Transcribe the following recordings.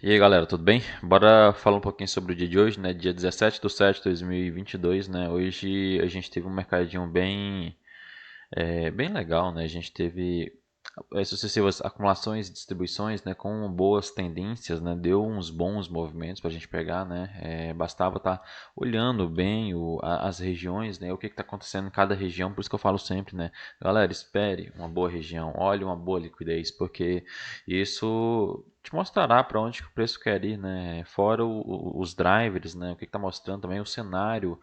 E aí galera, tudo bem? Bora falar um pouquinho sobre o dia de hoje, né? Dia 17/7/2022, né? Hoje a gente teve um mercadinho bem legal, né? A gente teve sucessivas acumulações e distribuições, né, com boas tendências, né, deu uns bons movimentos para a gente pegar, né, bastava estar olhando bem as regiões, né, o que está acontecendo em cada região, por isso que eu falo sempre, né, galera, espere uma boa região, olhe uma boa liquidez, porque isso te mostrará para onde que o preço quer ir, né, fora os drivers, né, o que está mostrando também o cenário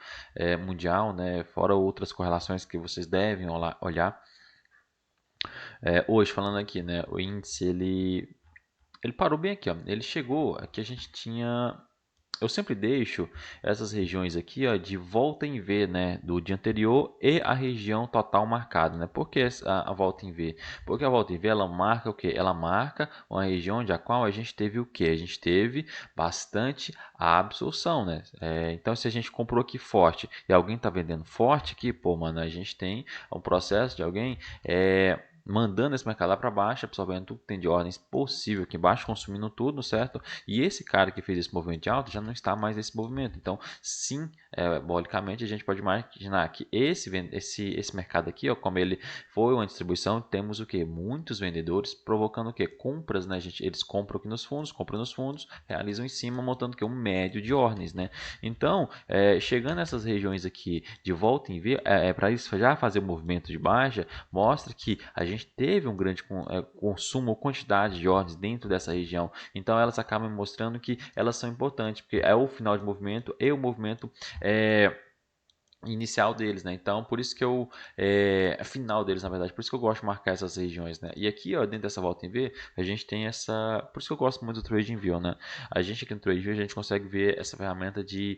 mundial, né, fora outras correlações que vocês devem olhar. Hoje, falando aqui, né, o índice ele parou bem aqui, ó. Ele chegou aqui, a gente tinha. Eu sempre deixo essas regiões aqui, ó, de volta em V, né, do dia anterior e a região total marcada, né? Por que a volta em V? Porque a volta em V ela marca o quê? Ela marca uma região onde a qual a gente teve o quê? A gente teve bastante absorção, né? Então se a gente comprou aqui forte e alguém está vendendo forte aqui, pô, mano, a gente tem um processo de alguém mandando esse mercado lá para baixo, absorvendo tudo que tem de ordens possível aqui embaixo, consumindo tudo, certo? E esse cara que fez esse movimento de alta já não está mais nesse movimento. Então, sim, simbolicamente, a gente pode imaginar que esse mercado aqui, ó, como ele foi uma distribuição, temos o que? Muitos vendedores provocando o que? Compras, né, gente? Eles compram aqui nos fundos, compram nos fundos, realizam em cima, montando o que? Um médio de ordens, né? Então, chegando nessas regiões aqui de volta em V, para isso já fazer o movimento de baixa, mostra que a gente teve um grande consumo, quantidade de ordens dentro dessa região. Então elas acabam mostrando que elas são importantes, porque é o final de movimento e o movimento inicial deles, né? Então, por isso que final deles, na verdade, por isso que eu gosto de marcar essas regiões, né? E aqui, ó, dentro dessa volta em V, a gente tem por isso que eu gosto muito do Trading View, né? A gente aqui no Trading View, a gente consegue ver essa ferramenta de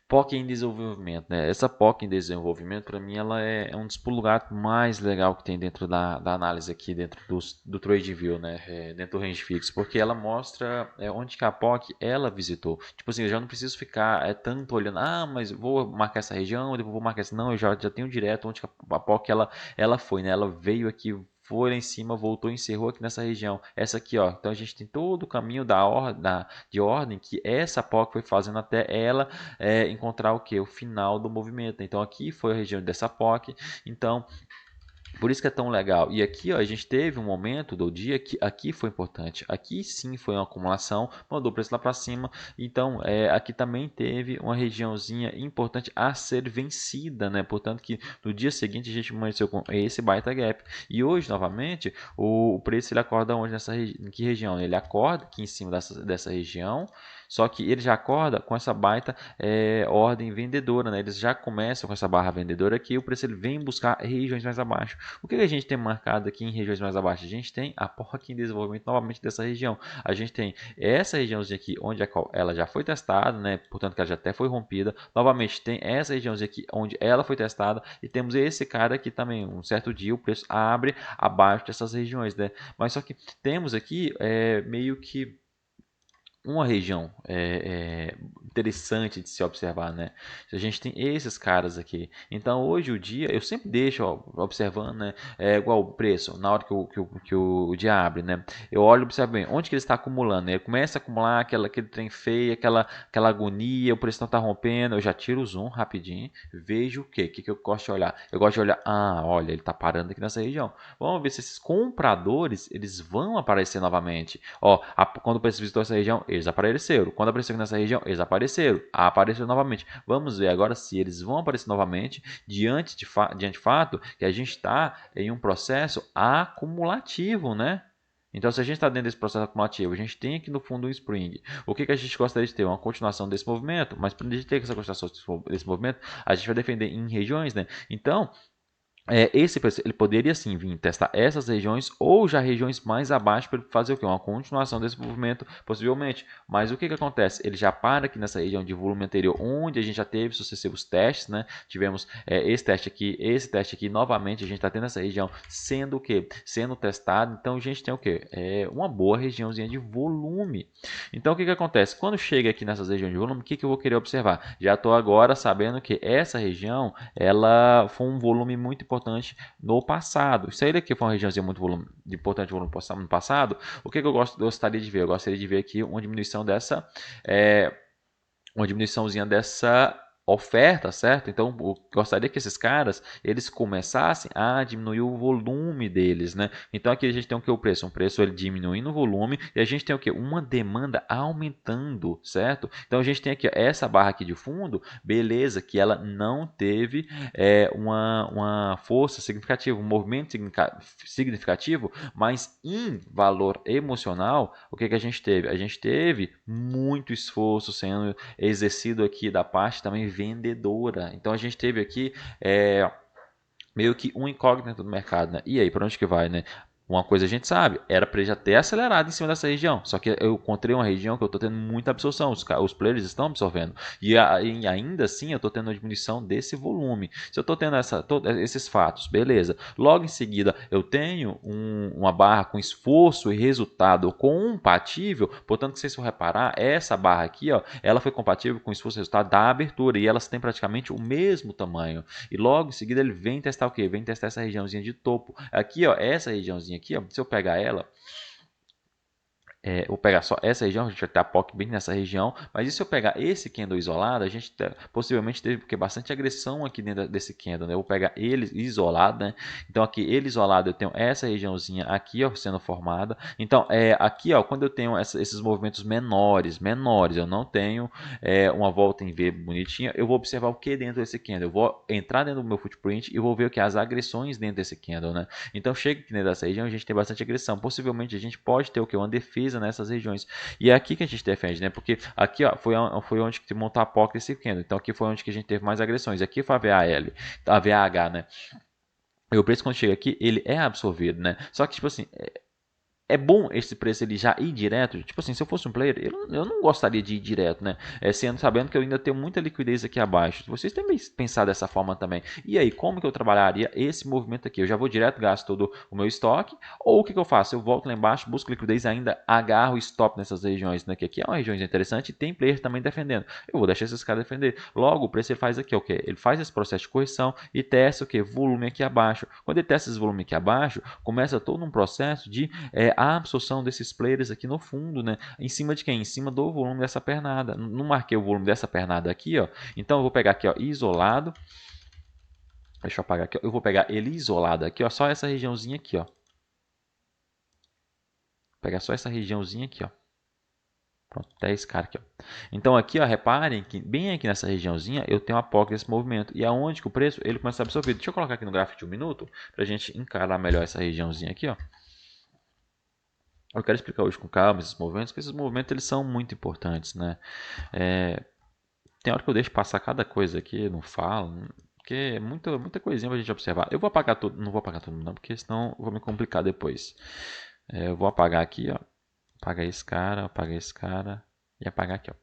POC em desenvolvimento, né? Essa POC em desenvolvimento, para mim, ela é um dos lugares mais legal que tem dentro da análise aqui, dentro do TradeView, né? Dentro do range fixo, porque ela mostra onde que a POC ela visitou. Tipo assim, eu já não preciso ficar tanto olhando, mas vou marcar essa região, depois vou marcar essa. Não, eu já tenho direto onde que a POC ela foi, né? Ela veio aqui, foi lá em cima, voltou e encerrou aqui nessa região. Essa aqui, ó. Então a gente tem todo o caminho de ordem que essa POC foi fazendo até ela encontrar o que? O final do movimento. Então aqui foi a região dessa POC. Então por isso que é tão legal. E aqui ó, a gente teve um momento do dia que aqui foi importante. Aqui sim foi uma acumulação, mandou o preço lá para cima. Então aqui também teve uma regiãozinha importante a ser vencida, né? Portanto que no dia seguinte a gente amanheceu com esse baita gap. E hoje novamente o preço ele acorda onde em que região? Ele acorda aqui em cima dessa região. Só que ele já acorda com essa baita ordem vendedora, né? Eles já começam com essa barra vendedora aqui, o preço ele vem buscar regiões mais abaixo. O que a gente tem marcado aqui em regiões mais abaixo? A gente tem a POC em desenvolvimento novamente dessa região. A gente tem essa regiãozinha aqui onde ela já foi testada, né? Portanto que ela já até foi rompida. Novamente tem essa regiãozinha aqui onde ela foi testada e temos esse cara aqui também. Um certo dia o preço abre abaixo dessas regiões, né? Mas só que temos aqui meio que uma região interessante de se observar, né? A gente tem esses caras aqui. Então hoje o dia eu sempre deixo observando, né? Igual o preço na hora que o dia abre, né? Eu olho e observo bem onde que ele está acumulando. Né? Ele começa a acumular aquele trem feio, aquela agonia, o preço não está rompendo. Eu já tiro o zoom rapidinho, vejo o quê? O que eu gosto de olhar? Eu gosto de olhar, olha, ele está parando aqui nessa região. Vamos ver se esses compradores eles vão aparecer novamente. Ó, quando o preço visitou essa região, eles apareceram. Quando apareceu nessa região, eles apareceram. Apareceram novamente. Vamos ver agora se eles vão aparecer novamente diante de fato que a gente está em um processo acumulativo, né? Então, se a gente está dentro desse processo acumulativo, a gente tem aqui no fundo um spring. O que a gente gostaria de ter? Uma continuação desse movimento, mas para a gente ter essa continuação desse movimento, a gente vai defender em regiões, né? Então, esse preço ele poderia sim vir testar essas regiões ou já regiões mais abaixo para ele fazer o que? Uma continuação desse movimento, possivelmente. Mas o que acontece? Ele já para aqui nessa região de volume anterior, onde a gente já teve sucessivos testes, né? Tivemos esse teste aqui, novamente a gente está tendo essa região sendo o que? Sendo testado. Então a gente tem o que? Uma boa regiãozinha de volume. Então o que acontece? Quando chega aqui nessas regiões de volume, o que eu vou querer observar? Já estou agora sabendo que essa região ela foi um volume muito importante importante no passado. Se ele aqui for uma regiãozinha muito de importante volume no passado, o que eu gostaria de ver? Eu gostaria de ver aqui uma diminuição uma diminuiçãozinha dessa oferta, certo? Então, eu gostaria que esses caras, eles começassem a diminuir o volume deles, né? Então, aqui a gente tem o que? O preço? Um preço ele diminuindo o volume e a gente tem o que? Uma demanda aumentando, certo? Então, a gente tem aqui ó, essa barra aqui de fundo, beleza, que ela não teve uma força significativa, um movimento significativo, mas em valor emocional, o que a gente teve? A gente teve muito esforço sendo exercido aqui da parte também vendedora. Então a gente teve aqui meio que um incógnito do mercado, né? E aí, para onde que vai, né? Uma coisa a gente sabe, era para ele já ter acelerado em cima dessa região. Só que eu encontrei uma região que eu estou tendo muita absorção. Os players estão absorvendo. E ainda assim eu estou tendo uma diminuição desse volume. Se eu estou tendo esses fatos, beleza. Logo em seguida eu tenho uma barra com esforço e resultado compatível. Portanto, se você reparar, essa barra aqui, ó, ela foi compatível com o esforço e resultado da abertura. E elas têm praticamente o mesmo tamanho. E logo em seguida ele vem testar o quê? Vem testar essa regiãozinha de topo. Aqui, ó, essa regiãozinha aqui, ó, se eu pegar ela, vou pegar só essa região, a gente vai ter a POC bem nessa região, mas e se eu pegar esse candle isolado, a gente possivelmente teve porque bastante agressão aqui dentro desse candle, né? Eu vou pegar ele isolado, né? Então aqui ele isolado, eu tenho essa regiãozinha aqui, ó, sendo formada. Então aqui, ó, quando eu tenho esses movimentos menores, eu não tenho uma volta em V bonitinha, eu vou observar o que dentro desse candle. Eu vou entrar dentro do meu footprint e vou ver o que as agressões dentro desse candle, né? Então chega aqui dentro dessa região, a gente tem bastante agressão. Possivelmente a gente pode ter o que? Uma defesa nessas regiões. E é aqui que a gente defende, né? Porque aqui ó, foi onde que montou a POC desse candle. Então aqui foi onde que a gente teve mais agressões. Aqui foi a VAL, a VAH, né? E o preço quando chega aqui, ele é absorvido, né? Só que tipo assim, é bom esse preço ele já ir direto. Tipo assim, se eu fosse um player, eu não gostaria de ir direto, né? Sabendo que eu ainda tenho muita liquidez aqui abaixo. Vocês têm pensado dessa forma também. E aí, como que eu trabalharia esse movimento aqui? Eu já vou direto, gasto todo o meu estoque? Ou o que eu faço? Eu volto lá embaixo, busco liquidez ainda, agarro stop nessas regiões, né? Que aqui é uma região interessante e tem player também defendendo. Eu vou deixar esses caras defender. Logo, o preço ele faz aqui, o quê? Ele faz esse processo de correção e testa o quê? Volume aqui abaixo. Quando ele testa esse volume aqui abaixo, começa todo um processo de a absorção desses players aqui no fundo, né? Em cima de quem? Em cima do volume dessa pernada. Não marquei o volume dessa pernada aqui, ó. Então eu vou pegar aqui, ó, isolado. Deixa eu apagar aqui, ó. Eu vou pegar ele isolado aqui, ó, só essa regiãozinha aqui, ó. Vou pegar só essa regiãozinha aqui, ó. Pronto, até esse cara aqui, ó. Então aqui, ó, reparem que bem aqui nessa regiãozinha eu tenho a POC desse movimento. E aonde que o preço ele começa a absorver. Deixa eu colocar aqui no gráfico de 1 minuto para a gente encarar melhor essa regiãozinha aqui, ó. Eu quero explicar hoje com calma esses movimentos, porque esses movimentos eles são muito importantes, né? Tem hora que eu deixo passar cada coisa aqui, não falo, porque é muita coisinha pra gente observar. Eu vou apagar tudo, não vou apagar tudo não, porque senão eu vou me complicar depois. Eu vou apagar aqui, ó, apagar esse cara e apagar aqui, ó.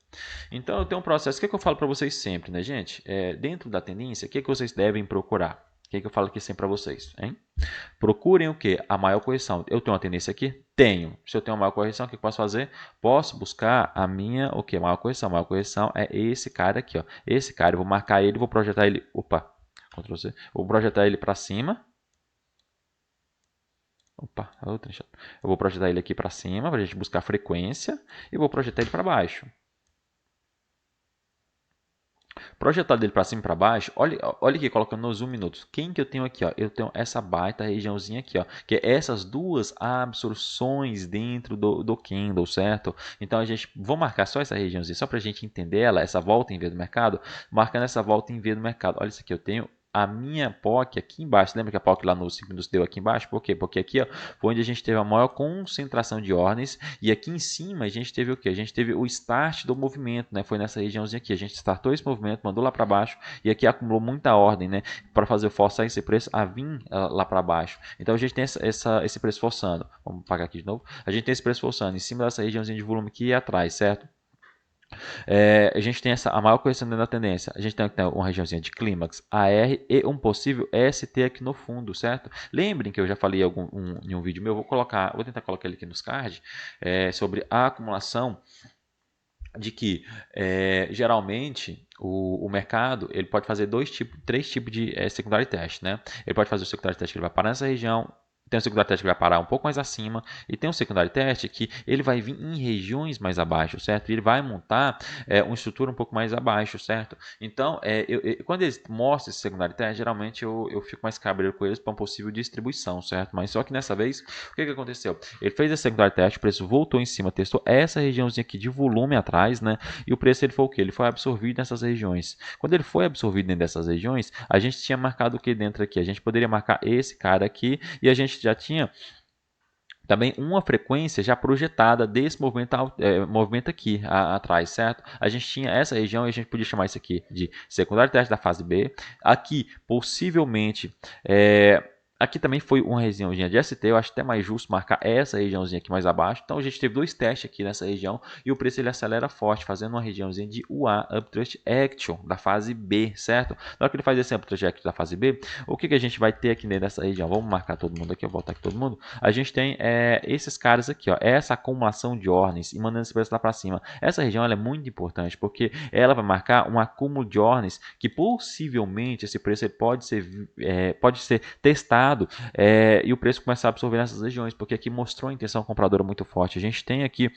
Então eu tenho um processo, o que eu falo para vocês sempre, né, gente? Dentro da tendência, o que vocês devem procurar? O que eu falo aqui sempre para vocês, hein? Procurem o que? A maior correção. Eu tenho uma tendência aqui? Tenho. Se eu tenho uma maior correção, o que eu posso fazer? Posso buscar a minha, o que? Maior correção. A maior correção é esse cara aqui, ó. Esse cara, eu vou marcar ele, vou projetar ele. Opa, Ctrl C. Vou projetar ele para cima. Opa, outra. Eu vou projetar ele aqui para cima, para a gente buscar frequência. E vou projetar ele para baixo. Projetado dele para cima e para baixo, olha aqui, colocando nos 1 minuto. Quem que eu tenho aqui? Ó? Eu tenho essa baita regiãozinha aqui, ó, que é essas duas absorções dentro do candle, certo? Então, vou marcar só essa regiãozinha, só para a gente entender ela, essa volta em V do mercado, marcando essa volta em V do mercado. Olha isso aqui, eu tenho a minha POC aqui embaixo. Lembra que a POC lá no 5 minutos deu aqui embaixo? Por quê? Porque aqui ó, foi onde a gente teve a maior concentração de ordens e aqui em cima a gente teve o que? A gente teve o start do movimento, né? Foi nessa regiãozinha aqui. A gente startou esse movimento, mandou lá para baixo e aqui acumulou muita ordem, né? Para fazer forçar esse preço a vir lá para baixo. Então a gente tem esse preço forçando. Vamos pagar aqui de novo. A gente tem esse preço forçando em cima dessa regiãozinha de volume aqui atrás, certo? A gente tem a maior correção da tendência. A gente tem uma regiãozinha de clímax, AR e um possível ST aqui no fundo, certo? Lembrem que eu já falei em um vídeo meu, vou tentar colocar ele aqui nos cards, sobre a acumulação de que geralmente o mercado ele pode fazer três tipos de secundário teste, né? Ele pode fazer o secundário teste que ele vai parar nessa região, tem um secundário teste que vai parar um pouco mais acima, e tem um secundário teste que ele vai vir em regiões mais abaixo, certo? E ele vai montar uma estrutura um pouco mais abaixo, certo? Então, quando eles mostram esse secundário teste, geralmente eu fico mais cabreiro com eles para uma possível distribuição, certo? Mas só que nessa vez, o que aconteceu? Ele fez esse secundário teste, o preço voltou em cima, testou essa regiãozinha aqui de volume atrás, né? E o preço ele foi o quê? Ele foi absorvido nessas regiões. Quando ele foi absorvido dentro dessas regiões, a gente tinha marcado o que dentro aqui? A gente poderia marcar esse cara aqui e a gente já tinha também uma frequência já projetada desse movimento aqui atrás, certo? A gente tinha essa região e a gente podia chamar isso aqui de secundário teste da fase B. Aqui, possivelmente, aqui também foi uma regiãozinha de ST, eu acho até mais justo marcar essa regiãozinha aqui mais abaixo. Então a gente teve dois testes aqui nessa região e o preço ele acelera forte, fazendo uma regiãozinha de UA, Uptrust Action, da fase B, certo? Na hora que ele faz esse Uptrust Action da fase B, o que a gente vai ter aqui dentro dessa região? Vamos marcar todo mundo aqui, eu vou voltar aqui todo mundo. A gente tem esses caras aqui, ó, essa acumulação de ordens e mandando esse preço lá para cima. Essa região ela é muito importante porque ela vai marcar um acúmulo de ordens que possivelmente esse preço ele pode ser testado e o preço começar a absorver nessas regiões, porque aqui mostrou a intenção compradora muito forte. A gente tem aqui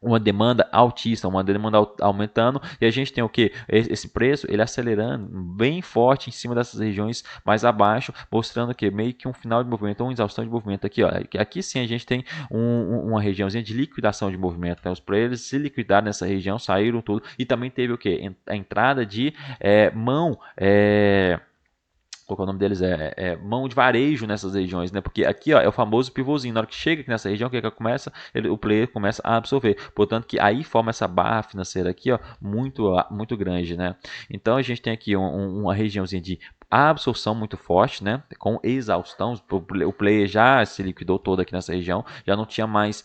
uma demanda altista, uma demanda aumentando, e a gente tem o que? Esse preço ele acelerando bem forte em cima dessas regiões mais abaixo, mostrando que meio que um final de movimento, uma exaustão de movimento aqui, ó. Aqui sim a gente tem uma regiãozinha de liquidação de movimento, né? Os players se liquidaram nessa região, saíram tudo, e também teve o que? A entrada de mão qual que é o nome deles? Mão de varejo nessas regiões, né? Porque aqui ó, é o famoso pivôzinho. Na hora que chega aqui nessa região, o que começa? O player começa a absorver. Portanto, que aí forma essa barra financeira aqui, ó, muito grande, né? Então a gente tem aqui uma regiãozinha de absorção muito forte, né? Com exaustão. O player já se liquidou todo aqui nessa região, já não tinha mais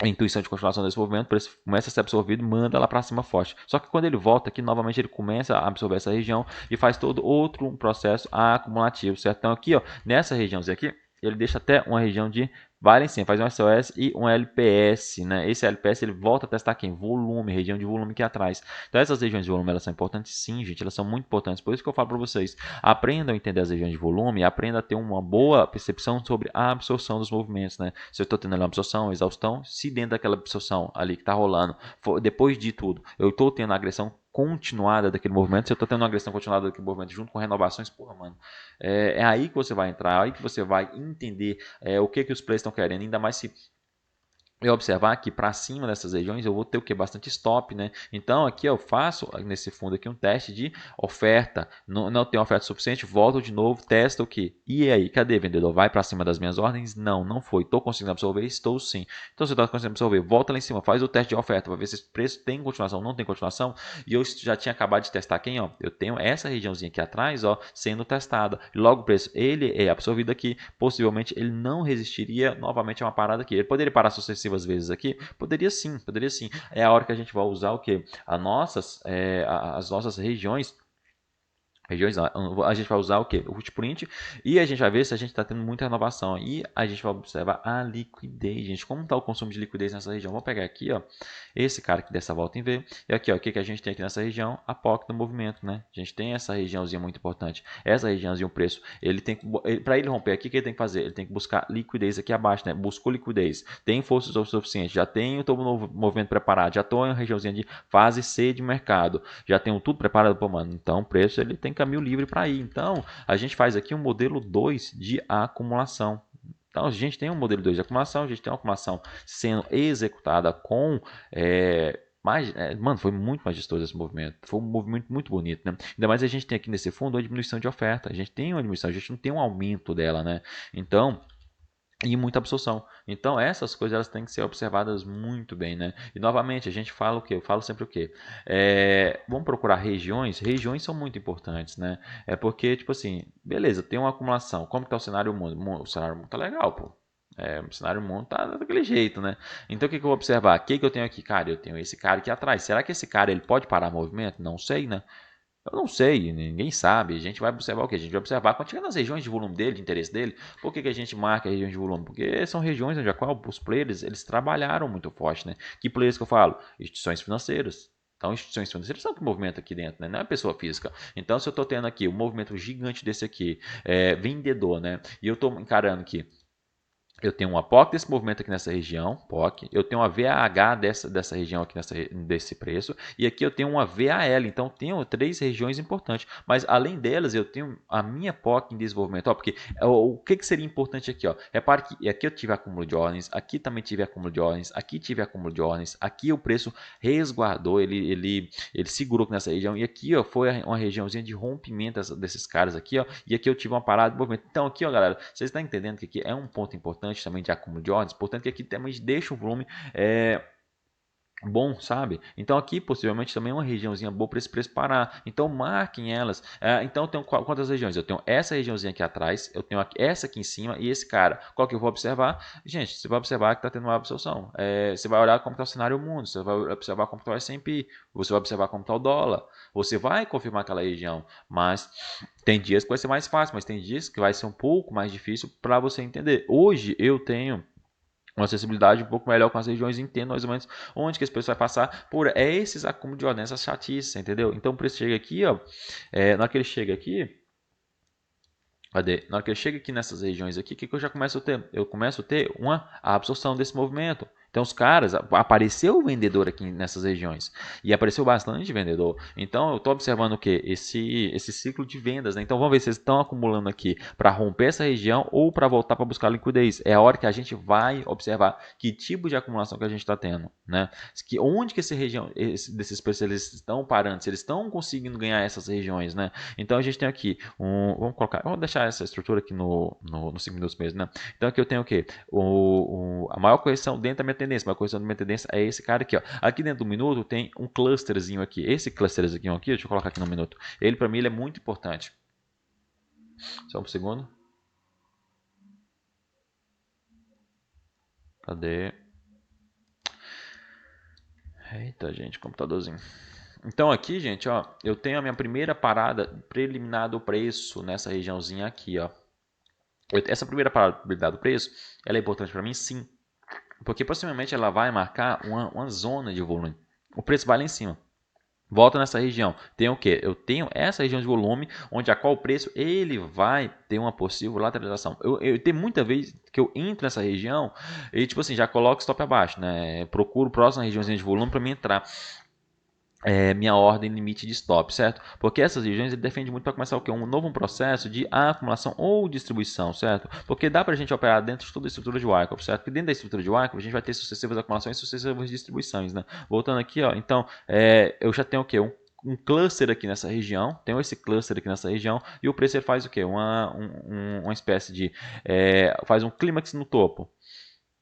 a intuição de continuação desse movimento, por isso começa a ser absorvido, manda lá para cima forte. Só que quando ele volta aqui, novamente ele começa a absorver essa região e faz todo outro processo acumulativo, certo? Então aqui, ó, nessa regiãozinha aqui, ele deixa até uma região de vale sim, faz um SOS e um LPS, né? Esse LPS ele volta a testar quem? Volume, região de volume aqui atrás. Então essas regiões de volume elas são importantes sim, gente, elas são muito importantes. Por isso que eu falo para vocês, aprendam a entender as regiões de volume, aprendam a ter uma boa percepção sobre a absorção dos movimentos, né? Se eu estou tendo uma absorção, exaustão, se dentro daquela absorção ali que está rolando, depois de tudo, eu estou tendo agressão continuada daquele movimento, se eu estou tendo uma agressão continuada daquele movimento junto com renovações, porra, mano, é aí que você vai entrar, aí que você vai entender o que os players estão querendo, ainda mais se eu observar que para cima dessas regiões eu vou ter o que? Bastante stop, né? Então aqui eu faço nesse fundo aqui um teste de oferta, não tem oferta suficiente, volto de novo, testo o que? E aí, cadê vendedor? Vai para cima das minhas ordens? Não foi. Estou conseguindo absorver? Estou sim. Então se eu estou conseguindo absorver, volta lá em cima, faz o teste de oferta para ver se esse preço tem continuação, não tem continuação. E eu já tinha acabado de testar quem? Ó, eu tenho essa regiãozinha aqui atrás, ó, sendo testada. E logo o preço ele é absorvido aqui, possivelmente ele não resistiria novamente a uma parada aqui. Ele poderia parar sucessivamente vezes aqui? Poderia sim, poderia sim. É a hora que a gente vai usar o que? As nossas regiões, a gente vai usar o que? O footprint e a gente vai ver se a gente está tendo muita renovação e a gente vai observar a liquidez, gente, como está o consumo de liquidez nessa região. Vou pegar aqui, ó, esse cara que dessa volta em V e aqui, ó, o que a gente tem aqui nessa região? A POC do movimento, né? A gente tem essa regiãozinha muito importante. Essa regiãozinha, o preço, ele tem para ele romper aqui, o que ele tem que fazer? Ele tem que buscar liquidez aqui abaixo, né? Buscou liquidez, tem força o suficiente, já tem o todo novo movimento preparado, já estou em uma regiãozinha de fase C de mercado, já tenho tudo preparado, pô, mano. Então o preço ele tem caminho livre para ir. Então, a gente faz aqui um modelo 2 de acumulação. Então, a gente tem um modelo 2 de acumulação, a gente tem uma acumulação sendo executada com mano, foi muito majestoso esse movimento. Foi um movimento muito bonito, né? Ainda mais a gente tem aqui nesse fundo uma diminuição de oferta. A gente tem uma diminuição, a gente não tem um aumento dela, né? Então, e muita absorção. Então essas coisas elas têm que ser observadas muito bem, né? E novamente a gente fala o que? Eu falo sempre o que? Vamos procurar regiões. Regiões são muito importantes, né? É porque tipo assim, beleza, tem uma acumulação. Como está o cenário mundo? O cenário mundo tá legal, pô. O cenário mundo tá daquele jeito, né? Então o que eu vou observar? O que eu tenho aqui? Cara, eu tenho esse cara aqui atrás. Será que esse cara ele pode parar movimento? Não sei, né? Eu não sei, ninguém sabe. A gente vai observar o quê? A gente vai observar quando chegar nas regiões de volume dele, de interesse dele. Por que a gente marca a região de volume? Porque são regiões onde a qual os players eles trabalharam muito forte, né? Que players que eu falo? Instituições financeiras. Então, instituições financeiras são que movimentam aqui dentro, né? Não é pessoa física. Então, se eu estou tendo aqui um movimento gigante desse aqui, vendedor, né? E eu estou encarando que eu tenho uma POC desse movimento aqui nessa região, POC. Eu tenho uma VAH dessa região aqui desse preço. E aqui eu tenho uma VAL. Então, tenho 3 regiões importantes. Mas, além delas, eu tenho a minha POC em desenvolvimento. Ó, porque o que seria importante aqui? Ó? Repare que aqui eu tive acúmulo de ordens. Aqui também tive acúmulo de ordens. Aqui tive acúmulo de ordens. Aqui o preço resguardou. Ele segurou nessa região. E aqui ó, foi uma regiãozinha de rompimento desses caras aqui. Ó, e aqui eu tive uma parada de movimento. Então, aqui, ó, galera, vocês estão entendendo que aqui é um ponto importante também de acúmulo de ordens, portanto que aqui também deixa o volume bom, sabe? Então aqui possivelmente também é uma regiãozinha boa para esse preço parar. Então marquem elas. Então eu tenho quantas regiões? Eu tenho essa regiãozinha aqui atrás, eu tenho essa aqui em cima e esse cara. Qual que eu vou observar? Gente, você vai observar que está tendo uma absorção. Você vai olhar como está o cenário mundo, você vai observar como está o S&P, você vai observar como está o dólar. Você vai confirmar aquela região, mas tem dias que vai ser mais fácil, mas tem dias que vai ser um pouco mais difícil para você entender. Hoje eu tenho uma acessibilidade um pouco melhor com as regiões, entendo mais ou menos onde que esse preço vai passar por esses acúmulos de ordem, essas chatices, entendeu? Então o preço chega aqui, ó, na hora que ele chega aqui, cadê? Na hora que ele chega aqui nessas regiões aqui, o que eu já começo a ter? Eu começo a ter uma absorção desse movimento. Então os caras, apareceu o vendedor aqui nessas regiões e apareceu bastante vendedor. Então eu estou observando o que? Esse ciclo de vendas, né? Então vamos ver se eles estão acumulando aqui para romper essa região ou para voltar para buscar liquidez. É a hora que a gente vai observar que tipo de acumulação que a gente está tendo, né? Onde que desses preços eles estão parando, se eles estão conseguindo ganhar essas regiões, né? Então a gente tem aqui vamos deixar essa estrutura aqui no 5 minutos mesmo, né? Então aqui eu tenho o que? A maior correção dentro da minha tendência. A maior correção da minha tendência é esse cara aqui, ó. Aqui dentro do minuto tem um clusterzinho aqui. Esse clusterzinho aqui, deixa eu colocar aqui no minuto. Ele para mim ele é muito importante. Só um segundo. Cadê? Eita, gente, computadorzinho. Então aqui, gente, ó, eu tenho a minha primeira parada preliminar do preço nessa regiãozinha aqui, ó. Essa primeira parada preliminar do preço, ela é importante para mim, sim. Porque possivelmente ela vai marcar uma zona de volume. O preço vai lá em cima. Volta nessa região. Tem o que? Eu tenho essa região de volume, onde a qual o preço ele vai ter uma possível lateralização. Eu tenho muita vez que eu entro nessa região e tipo assim, já coloco stop abaixo, né? Procuro próxima regiãozinha de volume para me entrar. Minha ordem limite de stop, certo? Porque essas regiões ele defende muito para começar o quê? Um novo processo de acumulação ou distribuição, certo? Porque dá para a gente operar dentro de toda a estrutura de Wyckoff, certo? Porque dentro da estrutura de Wyckoff a gente vai ter sucessivas acumulações e sucessivas distribuições, né? Voltando aqui, ó, então eu já tenho o quê? Um cluster aqui nessa região, tenho esse cluster aqui nessa região e o preço ele faz o quê? Uma espécie de faz um clímax no topo.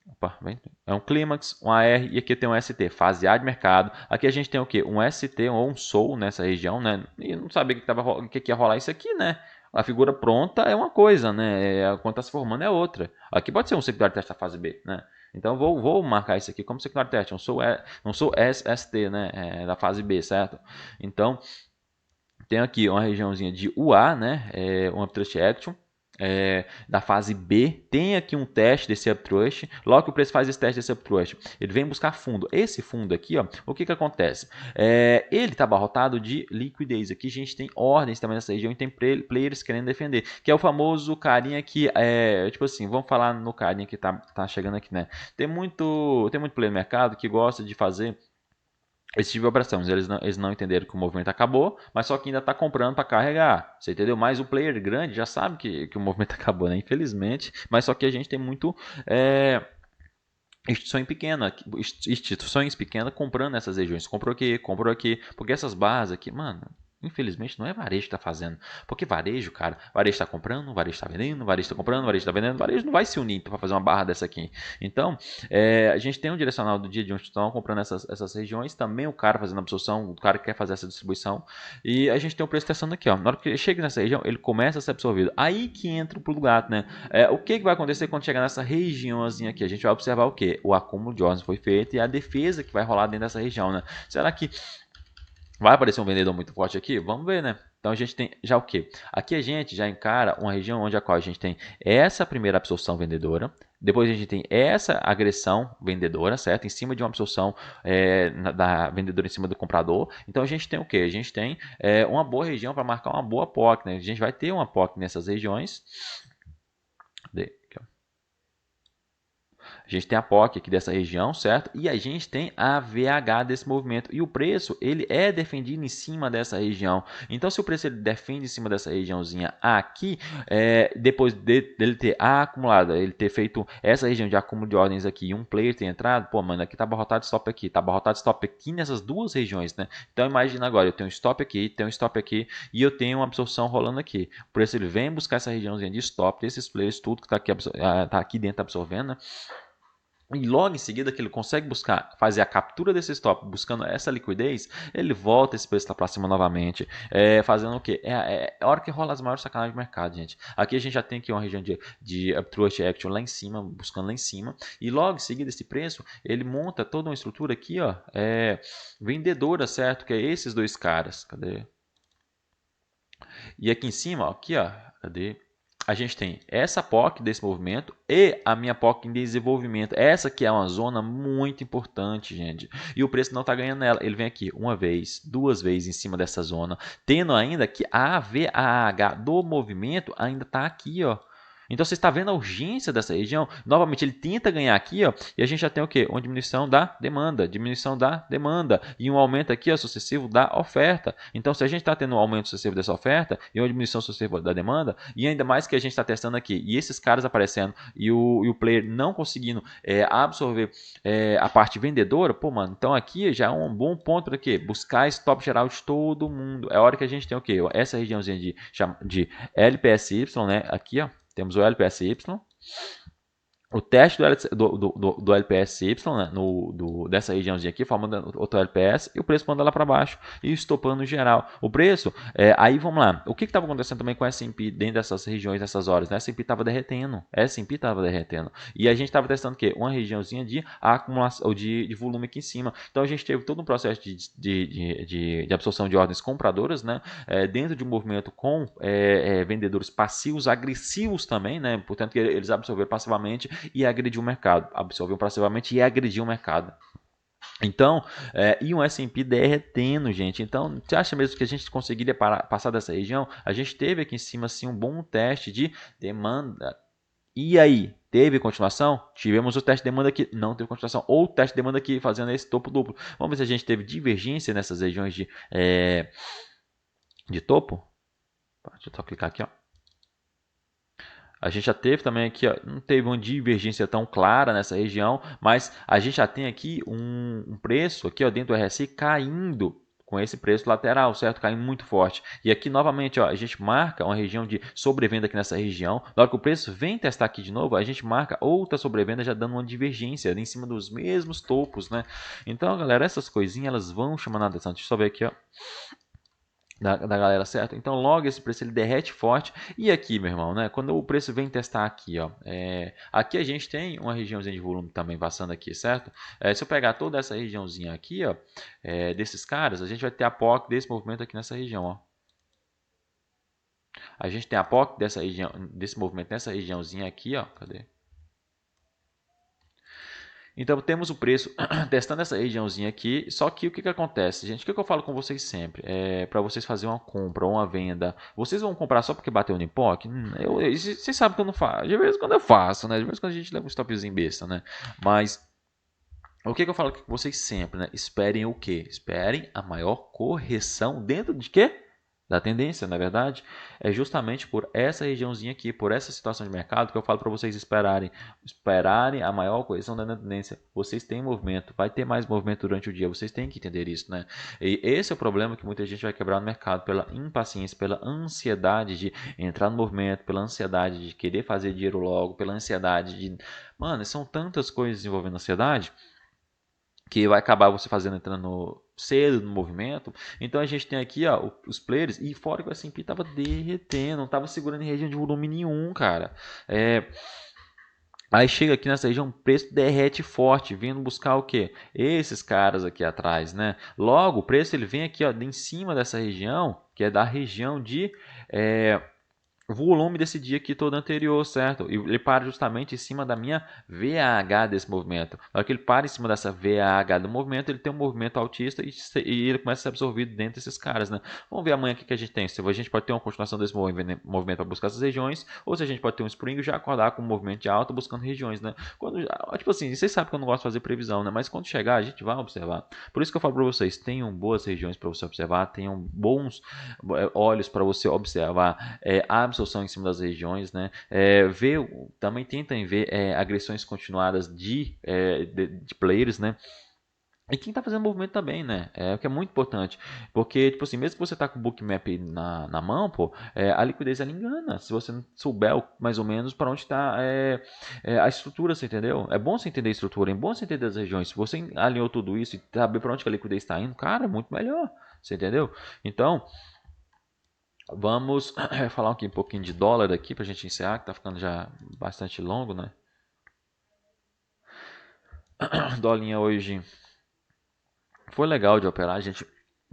Opa, é um clímax, um AR e aqui tem um ST, fase A de mercado. Aqui a gente tem o que? Um ST ou um SOL nessa região, né? E não sabia que ia rolar isso aqui, né? A figura pronta é uma coisa, né? Quando está se formando é outra. Aqui pode ser um secundário teste da fase B, né? Então vou marcar isso aqui como secundário teste. Não sou ST, né? Da fase B, certo? Então tem aqui uma regiãozinha de UA, né? Um Uptrust Action. Da fase B, tem aqui um teste desse Uptrust. Logo que o preço faz esse teste desse Uptrust, ele vem buscar fundo. Esse fundo aqui, ó, o que acontece? Ele está abarrotado de liquidez. Aqui a gente tem ordens também nessa região e tem players querendo defender, que é o famoso carinha que tipo assim, vamos falar no carinha que tá chegando aqui, né? Tem muito player no mercado que gosta de fazer esse tipo de operações, eles não entenderam que o movimento acabou, mas só que ainda está comprando para carregar, você entendeu? Mas o player grande já sabe que o movimento acabou, né? Infelizmente, mas só que a gente tem muito instituições pequenas comprando essas regiões, comprou aqui, porque essas barras aqui, mano, infelizmente não é varejo que está fazendo, porque varejo, cara, varejo está comprando, varejo está vendendo, varejo está comprando, varejo está vendendo, varejo não vai se unir para fazer uma barra dessa aqui. Então, a gente tem um direcional do dia de onde estão comprando essas regiões, também o cara fazendo absorção, o cara que quer fazer essa distribuição, e a gente tem o preço testando aqui, ó. Na hora que ele chega nessa região, ele começa a ser absorvido. Aí que entra o pulo do gato, né? O que vai acontecer quando chegar nessa regiãozinha aqui? A gente vai observar o que? O acúmulo de ordens foi feito e a defesa que vai rolar dentro dessa região, né? Será que Vai aparecer um vendedor muito forte aqui? Vamos ver, né? Então a gente tem já o quê? Aqui a gente já encara uma região onde a qual a gente tem essa primeira absorção vendedora, depois a gente tem essa agressão vendedora, certo? Em cima de uma absorção da vendedora em cima do comprador. Então a gente tem o quê? A gente tem uma boa região para marcar uma boa POC, né? A gente vai ter uma POC nessas regiões. Aqui, ó. A gente tem a POC aqui dessa região, certo? E a gente tem a VH desse movimento. E o preço, ele é defendido em cima dessa região. Então, se o preço ele defende em cima dessa regiãozinha aqui, depois dele ter acumulado, ele ter feito essa região de acúmulo de ordens aqui e um player ter entrado, pô, mano, aqui tá abarrotado stop aqui, tá abarrotado stop aqui nessas duas regiões, né? Então, imagina agora, eu tenho um stop aqui, tenho um stop aqui e eu tenho uma absorção rolando aqui. O preço ele vem buscar essa regiãozinha de stop desses players, tudo que tá aqui dentro absorvendo, né? E logo em seguida que ele consegue buscar, fazer a captura desse stop, buscando essa liquidez, ele volta esse preço lá para cima novamente, fazendo o quê? É a hora que rola as maiores sacanagens do mercado, gente. Aqui a gente já tem aqui uma região de Uptrust Action lá em cima, buscando lá em cima, e logo em seguida esse preço, ele monta toda uma estrutura aqui, ó, vendedora, certo? Que é esses dois caras, cadê? E aqui em cima, ó, aqui, ó, cadê? A gente tem essa POC desse movimento e a minha POC em desenvolvimento. Essa que é uma zona muito importante, gente. E o preço não está ganhando nela. Ele vem aqui uma vez, duas vezes em cima dessa zona, tendo ainda que a VAH do movimento ainda está aqui, ó. Então você está vendo a urgência dessa região. Novamente, ele tenta ganhar aqui, ó, e a gente já tem o quê? Uma diminuição da demanda e um aumento aqui, ó, sucessivo da oferta. Então, se a gente está tendo um aumento sucessivo dessa oferta e uma diminuição sucessiva da demanda, e ainda mais que a gente está testando aqui, e esses caras aparecendo e o player não conseguindo absorver a parte vendedora, pô, mano, então aqui já é um bom ponto para quê? Buscar stop geral de todo mundo. É hora que a gente tem o quê? Essa regiãozinha de LPSY, né? Aqui, ó. Temos o LPSY, o teste do LPSY, né, dessa regiãozinha aqui, formando outro LPS, e o preço manda lá para baixo, e estopando no geral. O preço, aí vamos lá, o que estava acontecendo também com o S&P dentro dessas regiões, nessas horas? O S&P estava derretendo, e a gente estava testando o quê? Uma regiãozinha de acumulação, de volume aqui em cima. Então a gente teve todo um processo de absorção de ordens compradoras, né, dentro de um movimento com vendedores passivos, agressivos também, né, portanto que eles absorveram passivamente e agrediu o mercado. Absorveu passivamente e agrediu o mercado. Então, e um S&P derretendo, gente. Então, você acha mesmo que a gente conseguiria passar dessa região? A gente teve aqui em cima assim, um bom teste de demanda. E aí, teve continuação? Tivemos o teste de demanda aqui, não teve continuação. Ou o teste de demanda aqui fazendo esse topo duplo. Vamos ver se a gente teve divergência nessas regiões de topo. Deixa eu só clicar aqui, ó. A gente já teve também aqui, ó, não teve uma divergência tão clara nessa região, mas a gente já tem aqui um preço aqui, ó, dentro do RSI caindo com esse preço lateral, certo? Caindo muito forte. E aqui novamente, ó, a gente marca uma região de sobrevenda aqui nessa região. Na hora que o preço vem testar aqui de novo, a gente marca outra sobrevenda já dando uma divergência em cima dos mesmos topos, né? Então, galera, essas coisinhas elas vão chamando a atenção. Deixa eu só ver aqui, ó. Da galera, certo? Então logo esse preço ele derrete forte. E aqui, meu irmão, né? Quando o preço vem testar aqui, ó, aqui a gente tem uma regiãozinha de volume também passando aqui, certo? Se eu pegar toda essa regiãozinha aqui, ó, desses caras, a gente vai ter a POC desse movimento aqui nessa região, ó. A gente tem a POC dessa região, desse movimento nessa regiãozinha aqui, ó. Cadê? Então temos o preço testando essa regiãozinha aqui, só que o que acontece, gente? O que eu falo com vocês sempre? Para vocês fazerem uma compra ou uma venda, vocês vão comprar só porque bateu no POC? Vocês sabem que eu não faço. De vez em quando eu faço, né? De vez em quando a gente leva um stopzinho besta, né? Mas o que eu falo com vocês sempre, né? Esperem o quê? Esperem a maior correção dentro de quê? Da tendência, na verdade, é justamente por essa regiãozinha aqui, por essa situação de mercado que eu falo para vocês esperarem a maior correção da tendência. Vocês têm movimento, vai ter mais movimento durante o dia, vocês têm que entender isso, né? E esse é o problema que muita gente vai quebrar no mercado pela impaciência, pela ansiedade de entrar no movimento, pela ansiedade de querer fazer dinheiro logo, pela ansiedade de... Mano, são tantas coisas envolvendo ansiedade que vai acabar você fazendo entrando cedo no movimento. Então a gente tem aqui, ó, os players, e fora que o S&P estava derretendo, não estava segurando em região de volume nenhum, cara. Aí chega aqui nessa região, o preço derrete forte, vindo buscar o quê? Esses caras aqui atrás, né? Logo, o preço ele vem aqui, ó, em cima dessa região, que é da região de o volume desse dia aqui todo anterior, certo? E ele para justamente em cima da minha VAH desse movimento. Na hora que ele para em cima dessa VAH do movimento, ele tem um movimento altista e ele começa a ser absorvido dentro desses caras, né? Vamos ver amanhã o que a gente tem. Se a gente pode ter uma continuação desse movimento para buscar essas regiões, ou se a gente pode ter um spring e já acordar com um movimento de alta buscando regiões, né? Tipo assim, vocês sabem que eu não gosto de fazer previsão, né? Mas quando chegar, a gente vai observar. Por isso que eu falo para vocês, tenham boas regiões para você observar, tenham bons olhos para você observar a absorção em cima das regiões, né? Também tentem ver agressões continuadas de players, né? E quem está fazendo movimento também, né? O que é muito importante. Porque, tipo assim, mesmo que você tá com o bookmap na mão, pô, a liquidez ela engana. Se você não souber mais ou menos para onde está a estrutura, você entendeu? É bom você entender a estrutura, é bom você entender as regiões. Se você alinhou tudo isso e saber para onde que a liquidez está indo, cara, é muito melhor. Você entendeu? Então, vamos falar aqui um pouquinho de dólar aqui para a gente encerrar, que está ficando já bastante longo, né? Dólar hoje foi legal de operar, gente.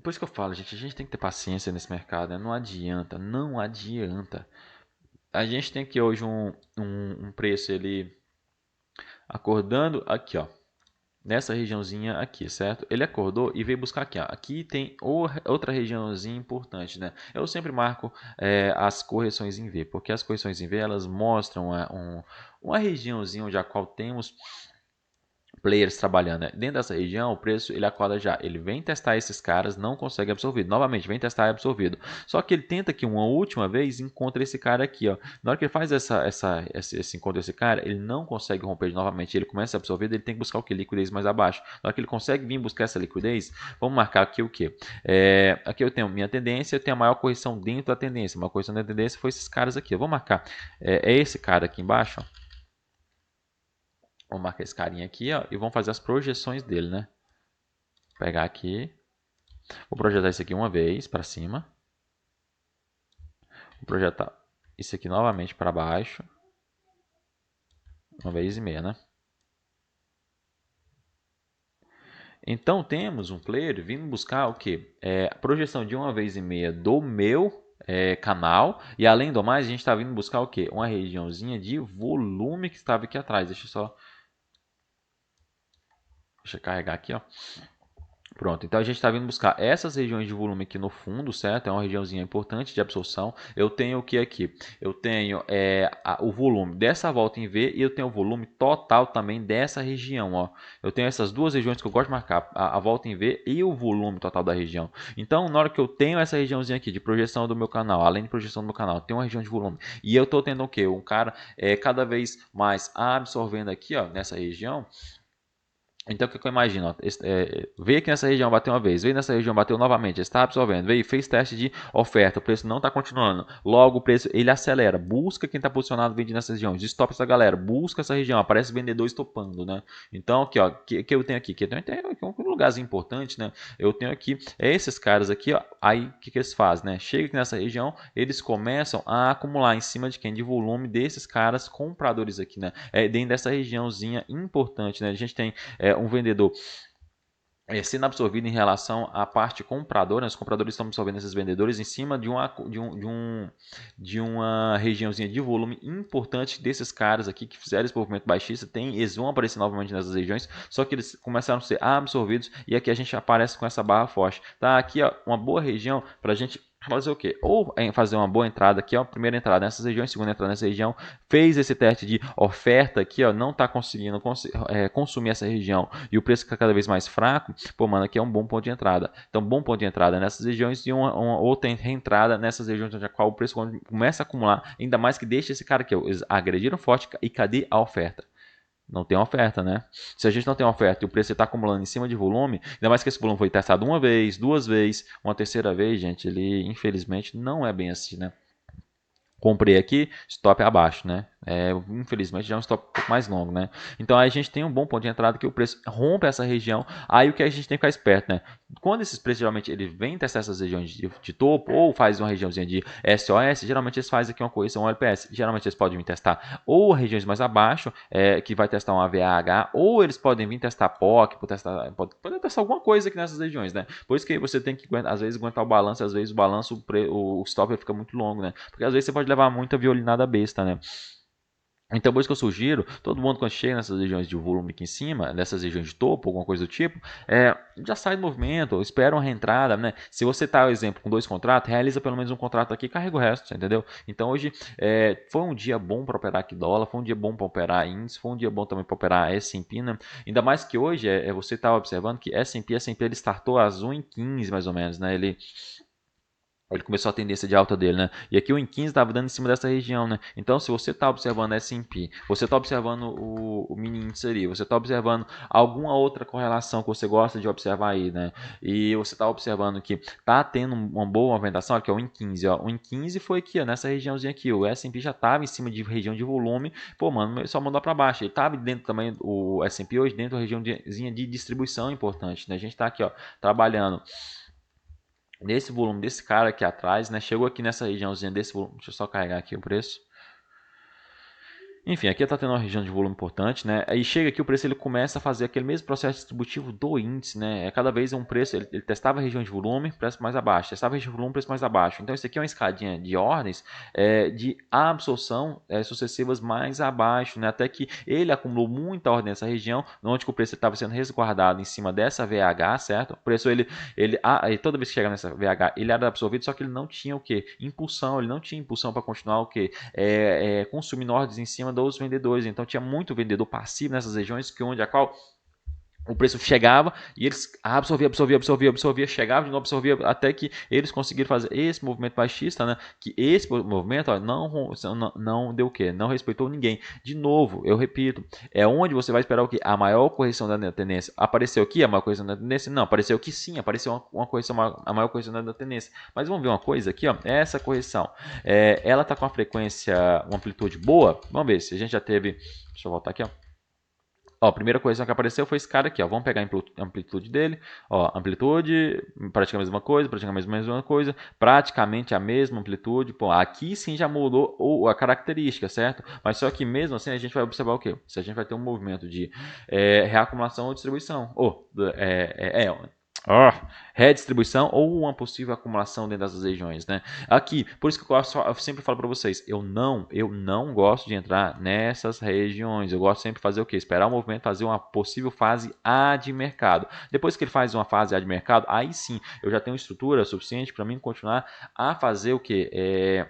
Por isso que eu falo, gente, a gente tem que ter paciência nesse mercado, né? Não adianta, não adianta. A gente tem aqui hoje um preço ele acordando aqui, ó. Nessa regiãozinha aqui, certo? Ele acordou e veio buscar aqui, ó. Aqui tem outra regiãozinha importante, né? Eu sempre marco as correções em V, porque as correções em V elas mostram uma regiãozinha onde a qual temos players trabalhando, né? Dentro dessa região, o preço ele acorda já. Ele vem testar esses caras, não consegue absorver. Novamente, vem testar e absorvido. Só que ele tenta aqui uma última vez, encontra esse cara aqui, ó. Na hora que ele faz esse encontro desse cara, ele não consegue romper novamente. Ele começa a absorver, ele tem que buscar o que? Liquidez mais abaixo. Na hora que ele consegue vir buscar essa liquidez, vamos marcar aqui o que? Aqui eu tenho minha tendência, eu tenho a maior correção dentro da tendência. A maior correção da tendência foi esses caras aqui. Eu vou marcar. É esse cara aqui embaixo, ó. Vamos marcar esse carinha aqui, ó, e vamos fazer as projeções dele, né? Vou pegar aqui. Vou projetar isso aqui uma vez para cima. Vou projetar isso aqui novamente para baixo. Uma vez e meia, né? Então temos um player vindo buscar o que? A projeção de uma vez e meia do meu canal. E além do mais, a gente está vindo buscar o que? Uma regiãozinha de volume que estava aqui atrás. Deixa eu carregar aqui, ó. Pronto, então a gente está vindo buscar essas regiões de volume aqui no fundo, certo? É uma regiãozinha importante de absorção. Eu tenho o que aqui? Eu tenho o volume dessa volta em V e eu tenho o volume total também dessa região, ó. Eu tenho essas duas regiões que eu gosto de marcar, a volta em V e o volume total da região. Então, na hora que eu tenho essa regiãozinha aqui de projeção do meu canal, além de projeção do meu canal, tem uma região de volume e eu estou tendo o que? Um cara cada vez mais absorvendo aqui, ó, nessa região. Então, o que eu imagino? Ó, veio aqui nessa região, bateu uma vez, veio nessa região, bateu novamente, está absorvendo, veio, fez teste de oferta, o preço não está continuando. Logo, o preço ele acelera, busca quem está posicionado vendendo nessa região, stop essa galera, busca essa região, aparece vendedor estopando, né? Então, aqui, ó, que eu tenho aqui? Que eu tenho aqui um lugarzinho importante, né? Eu tenho aqui esses caras aqui, ó, aí o que eles fazem, né? Chega aqui nessa região, eles começam a acumular em cima de quem? De volume desses caras compradores aqui, né? Dentro dessa regiãozinha importante, né? A gente tem um vendedor sendo absorvido em relação à parte compradora, né? Os compradores estão absorvendo esses vendedores em cima de uma regiãozinha de volume importante desses caras aqui que fizeram esse movimento baixista, eles vão aparecer novamente nessas regiões, só que eles começaram a ser absorvidos e aqui a gente aparece com essa barra forte. Tá aqui, ó, uma boa região para a gente fazer o quê? Ou fazer uma boa entrada aqui, ó, primeira entrada nessas regiões, segunda entrada nessa região, fez esse teste de oferta aqui, ó, não está conseguindo consumir essa região e o preço está cada vez mais fraco, pô, mano, aqui é um bom ponto de entrada. Então, bom ponto de entrada nessas regiões e uma outra reentrada nessas regiões onde a qual o preço começa a acumular, ainda mais que deixa esse cara aqui, ó, eles agrediram forte e cadê a oferta? Não tem oferta, né? Se a gente não tem oferta e o preço está acumulando em cima de volume, ainda mais que esse volume foi testado uma vez, duas vezes, uma terceira vez, gente, ele infelizmente não é bem assim, né? Comprei aqui, stop abaixo, né? Infelizmente já é um stop um pouco mais longo, né? Então aí a gente tem um bom ponto de entrada que o preço rompe essa região. Aí o que a gente tem que ficar esperto, né? Quando esses preços geralmente eles vêm testar essas regiões de topo ou faz uma regiãozinha de SOS, geralmente eles fazem aqui uma correção LPS. Geralmente eles podem vir testar ou regiões mais abaixo, que vai testar um AVAH, ou eles podem vir testar POC, poder testar alguma coisa aqui nessas regiões, né? Por isso que você tem que, às vezes, aguentar o balanço, às vezes o balanço, o stop fica muito longo, né? Porque às vezes você pode levar muita violinada besta, né? Então, por isso que eu sugiro, todo mundo quando chega nessas regiões de volume aqui em cima, nessas regiões de topo, alguma coisa do tipo, já sai do movimento, espera uma reentrada, né? Se você está, por exemplo, com 2 contratos, realiza pelo menos um contrato aqui e carrega o resto, entendeu? Então, hoje foi um dia bom para operar aqui dólar, foi um dia bom para operar índice, foi um dia bom também para operar S&P, né? Ainda mais que hoje você está observando que S&P ele startou às 1h15 mais ou menos, né? Ele começou a tendência de alta dele, né? E aqui o em 15 estava dando em cima dessa região, né? Então, se você está observando S&P, você está observando o mini índice ali, você está observando alguma outra correlação que você gosta de observar aí, né? E você está observando que está tendo uma boa movimentação, aqui é o em 15, ó. O em 15 foi aqui, ó, nessa regiãozinha aqui. O S&P já estava em cima de região de volume, pô, mano, ele só mandou para baixo. Ele estava dentro também, o S&P hoje, dentro da regiãozinha de distribuição importante, né? A gente está aqui, ó, trabalhando nesse volume desse cara aqui atrás, né? Chegou aqui nessa regiãozinha desse volume. Deixa eu só carregar aqui o preço. Enfim, aqui está tendo uma região de volume importante, né? Aí chega aqui o preço, ele começa a fazer aquele mesmo processo distributivo do índice, né? Cada vez um preço, ele testava a região de volume, preço mais abaixo, testava a região de volume, preço mais abaixo. Então isso aqui é uma escadinha de ordens de absorção sucessivas mais abaixo, né? Até que ele acumulou muita ordem nessa região, onde que o preço estava sendo resguardado em cima dessa VH, certo? O preço toda vez que chega nessa VH, ele era absorvido, só que ele não tinha o que? Impulsão, ele não tinha impulsão para continuar o que? Consumindo ordens em cima dos vendedores. Então tinha muito vendedor passivo nessas regiões onde a qual o preço chegava e eles absorvia, chegava de novo, absorvia, até que eles conseguiram fazer esse movimento baixista, né? Que esse movimento não deu o quê? Não respeitou ninguém. De novo, eu repito, é onde você vai esperar o quê? A maior correção da tendência. Apareceu aqui a maior correção da tendência? Não, apareceu aqui sim, apareceu uma correção, a maior correção da tendência. Mas vamos ver uma coisa aqui, ó, essa correção, ela tá com uma frequência, uma amplitude boa. Vamos ver se a gente já teve, deixa eu voltar aqui, ó. Ó, a primeira correção que apareceu foi esse cara aqui, ó. Vamos pegar a amplitude dele. Ó, amplitude, praticamente a mesma coisa, praticamente a mesma coisa, praticamente a mesma amplitude. Pô, aqui sim já mudou a característica, certo? Mas só que mesmo assim a gente vai observar o quê? Se a gente vai ter um movimento de reacumulação ou distribuição. Redistribuição ou uma possível acumulação dentro dessas regiões, né? Aqui, por isso que eu sempre falo para vocês, eu não gosto de entrar nessas regiões. Eu gosto sempre de fazer o quê? Esperar o movimento fazer uma possível fase A de mercado. Depois que ele faz uma fase A de mercado, aí sim, eu já tenho estrutura suficiente para mim continuar a fazer o quê?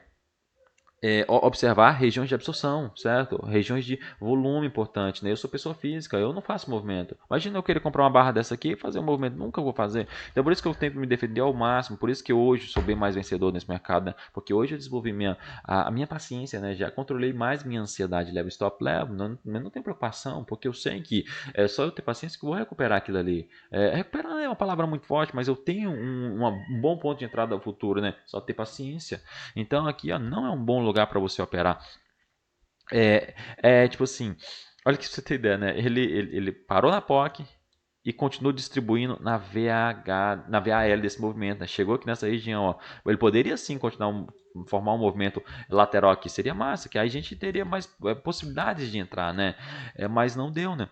Observar regiões de absorção, certo? Regiões de volume importante, né? Eu sou pessoa física, eu não faço movimento. Imagina eu querer comprar uma barra dessa aqui e fazer um movimento, nunca vou fazer. Então por isso que eu tento me defender ao máximo, por isso que hoje sou bem mais vencedor nesse mercado, né? Porque hoje eu desenvolvi a minha paciência, né? Já controlei mais minha ansiedade, level stop level, não tenho preocupação, porque eu sei que é só eu ter paciência que eu vou recuperar aquilo ali. Recuperar é uma palavra muito forte, mas eu tenho um bom ponto de entrada ao futuro, né? Só ter paciência. Então aqui, ó, não é um bom lugar para você operar. Tipo assim, olha que você tem ideia, né? Ele parou na POC e continuou distribuindo na VH, na VAL desse movimento, né? Chegou aqui nessa região, ó. Ele poderia sim continuar formar um movimento lateral aqui, seria massa, que aí a gente teria mais possibilidades de entrar, né? Mas não deu, né?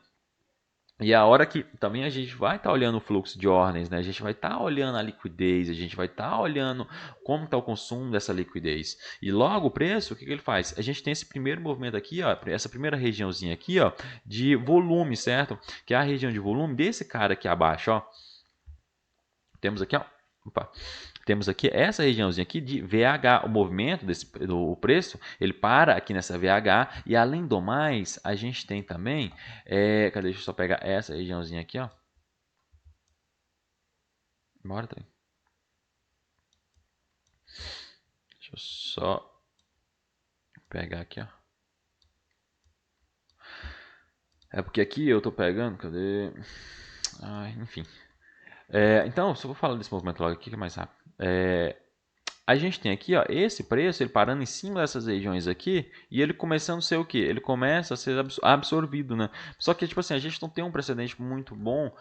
E a hora que também a gente vai estar olhando o fluxo de ordens, né? A gente vai estar olhando a liquidez, a gente vai estar olhando como está o consumo dessa liquidez. E logo o preço, o que ele faz? A gente tem esse primeiro movimento aqui, ó, essa primeira regiãozinha aqui, ó, de volume, certo? Que é a região de volume desse cara aqui abaixo, ó. Temos aqui, ó. Opa. Temos aqui essa regiãozinha aqui de VH, o movimento do preço, ele para aqui nessa VH e além do mais, a gente tem também, cadê? Deixa eu só pegar essa regiãozinha aqui, ó. Bora, trem. Deixa eu só pegar aqui, ó. É porque aqui eu tô pegando, cadê? Enfim. Então, só vou falar desse movimento logo aqui que é mais rápido. a gente tem aqui, ó, esse preço, ele parando em cima dessas regiões aqui, e ele começando a ser o quê? Ele começa a ser absorvido, né? Só que, tipo assim, a gente não tem um precedente muito bom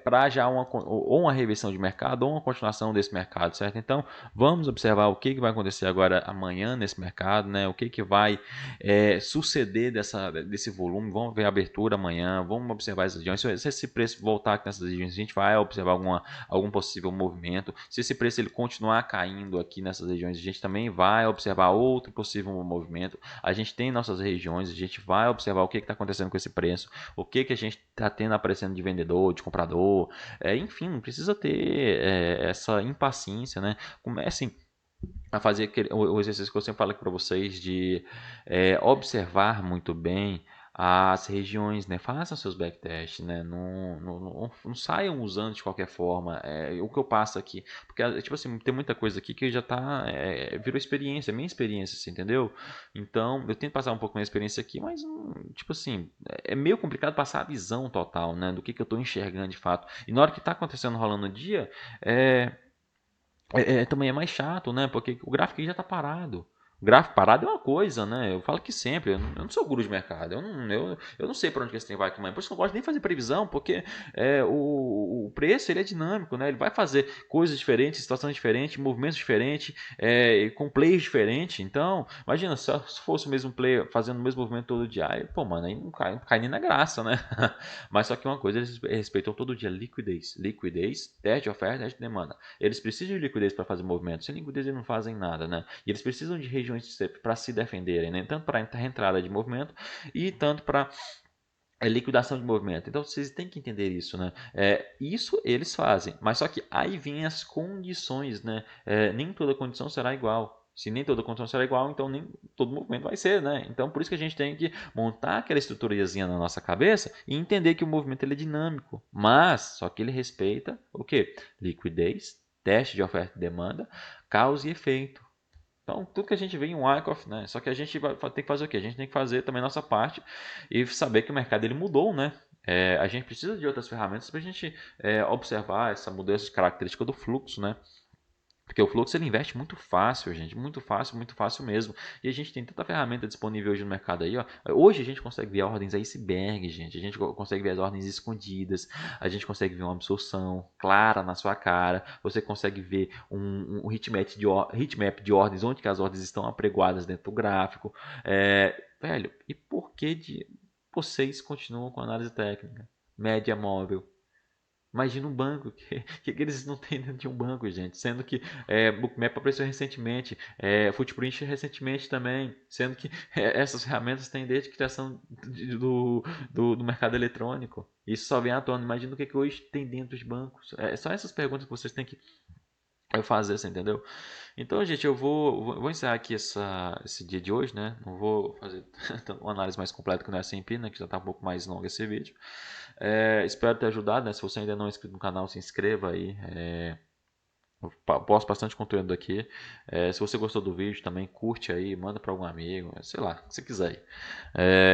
para já ou uma reversão de mercado ou uma continuação desse mercado, certo? Então, vamos observar o que, que vai acontecer agora amanhã nesse mercado, né? O que, que vai suceder desse volume, vamos ver a abertura amanhã, vamos observar essas regiões. Se esse preço voltar aqui nessas regiões, a gente vai observar algum possível movimento. Se esse preço ele continuar caindo aqui nessas regiões, a gente também vai observar outro possível movimento. A gente tem nossas regiões, a gente vai observar o que está acontecendo com esse preço, o que a gente está tendo aparecendo de vendedor, de comprador. Enfim, não precisa ter essa impaciência, né? Comecem a fazer o exercício que eu sempre falo aqui para vocês de observar muito bem as regiões, né? Façam seus backtests, né? Não saiam usando de qualquer forma. O que eu passo aqui, porque tipo assim, tem muita coisa aqui que já tá virou experiência, minha experiência, assim, entendeu? Então eu tento passar um pouco minha experiência aqui, mas tipo assim, é meio complicado passar a visão total, né? Do que eu estou enxergando de fato. E na hora que está acontecendo, rolando o dia, também é mais chato, né? Porque o gráfico já está parado. O gráfico parado é uma coisa, né? Eu falo que sempre, eu não sou guru de mercado, eu não sei para onde que esse trem vai amanhã. Por isso que eu não gosto nem de fazer previsão, porque o preço ele é dinâmico, né? Ele vai fazer coisas diferentes, situações diferentes, movimentos diferentes, com plays diferentes. Então, imagina, se fosse o mesmo player fazendo o mesmo movimento todo dia, aí, pô, mano, aí não cai nem na graça, né? Mas só que uma coisa, eles respeitam todo dia liquidez. Liquidez, teste de oferta, teste de demanda. Eles precisam de liquidez para fazer movimento. Sem liquidez eles não fazem nada, né? E eles precisam de regiões para se defenderem, né? Tanto para entrada de movimento e tanto para liquidação de movimento. Então vocês têm que entender isso, né? Isso eles fazem, mas só que aí vem as condições, né? Nem toda condição será igual. Se nem toda condição será igual, então nem todo movimento vai ser, né? Então por isso que a gente tem que montar aquela estruturazinha na nossa cabeça e entender que o movimento ele é dinâmico, mas só que ele respeita o quê? Liquidez, teste de oferta e demanda, causa e efeito. Então, tudo que a gente vê em Wyckoff, né? Só que a gente tem que fazer o quê? A gente tem que fazer também a nossa parte e saber que o mercado ele mudou, né? A gente precisa de outras ferramentas para a gente observar essa mudança de característica do fluxo, né? Porque o fluxo ele investe muito fácil, gente, muito fácil mesmo. E a gente tem tanta ferramenta disponível hoje no mercado aí, ó. Hoje a gente consegue ver ordens iceberg, gente. A gente consegue ver as ordens escondidas. A gente consegue ver uma absorção clara na sua cara. Você consegue ver um heatmap de ordens, onde que as ordens estão apregoadas dentro do gráfico. Velho, e por que vocês continuam com análise técnica? Média móvel. Imagina um banco, que eles não têm dentro de um banco, gente. Sendo que Bookmap apareceu recentemente, Footprint recentemente também. Sendo que essas ferramentas têm desde a criação do mercado eletrônico. Isso só vem à tona. Imagina o que hoje tem dentro de bancos. São essas perguntas que vocês têm que fazer, você entendeu? Então, gente, eu vou encerrar aqui esse dia de hoje, né? Não vou fazer uma análise mais completa que no S&P, né? Que já está um pouco mais longo esse vídeo. Espero ter ajudado, né? Se você ainda não é inscrito no canal, se inscreva aí. Eu posto bastante conteúdo aqui. Se você gostou do vídeo, também curte aí, manda para algum amigo, sei lá, se quiser.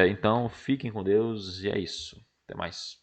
Então, fiquem com Deus e é isso. Até mais.